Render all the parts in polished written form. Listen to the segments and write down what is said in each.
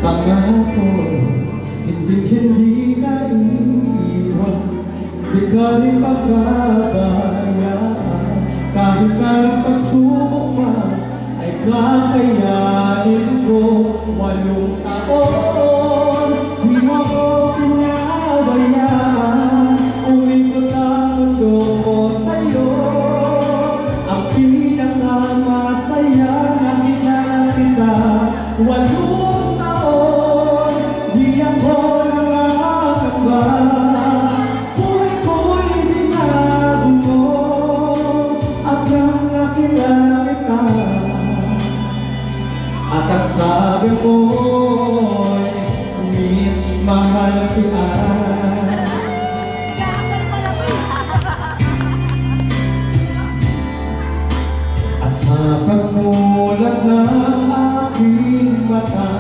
Pangako, hindi ka iiwan, di ka rin pababayaan. Kahit anong pagsubok pa, ay kakayanin ko. 8 taon, di mo ako pinabayaan. Umikot ang mundo ko sa'yo, ang pinakamasaya na kilala kita. 8 taon, di ako nangangamba. Buhay ko'y binago mo, at nang nakilala kita, at ang sabi ko'y Mitch, mahal si Ann. At sa pagmulat ng aking mata,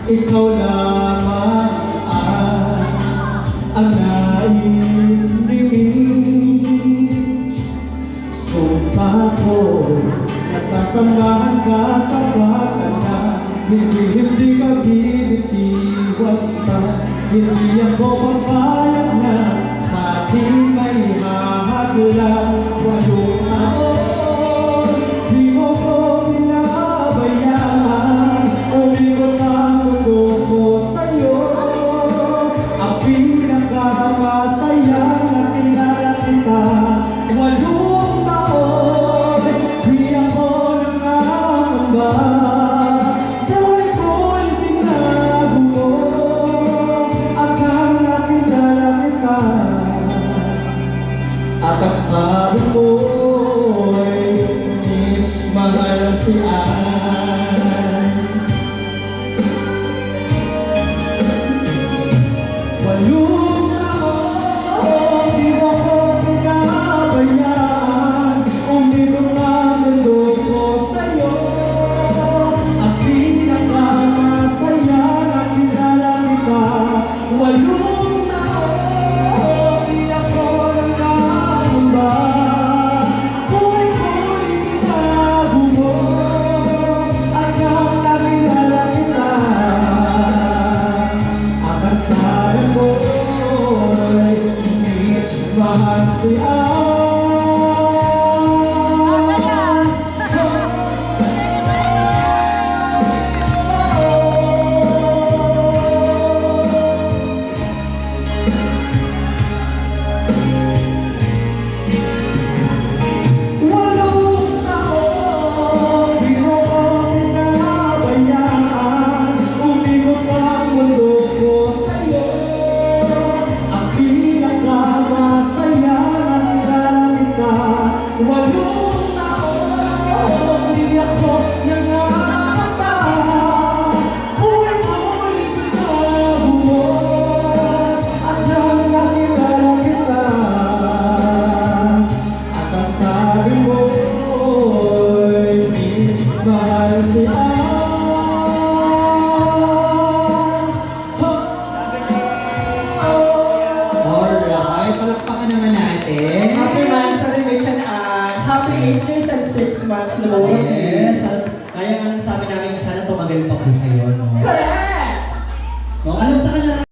ikaw lamang ang nais ni Mitch. Sumpa ko, nasasamahan ka sa baka, hindi ka binitiwan pa. Hindi ako papayag na sa aking may hahagla. 8 taon, di mo ko pinabayaan. Umikot ang mundo ko sa'yo, ang pinakamasaya na kilala kita. 8 taon, di ako nangangamba. Buhay ko'y binago mo, at nang nakilala kita, at ang sabi ko'y Mitch, mahal si Ann. 8 taon, di mo ko pinabayaan. Umikot ang mundo ko sa'yo, ang pinakamasaya na kilala kita. 8 taon, di ako nangangamba. Buhay ko'y binago mo, at nang nakilala kita, at ang sabi ko'y Mitch, mahal si Ann. Mahal si Alright, palakpakan naman natin. Happy Mansion Mitch and Ann. Happy 8 years and 6 months na po. Yes, kaya nga nang sabi namin na sana tumagal pa po kayo.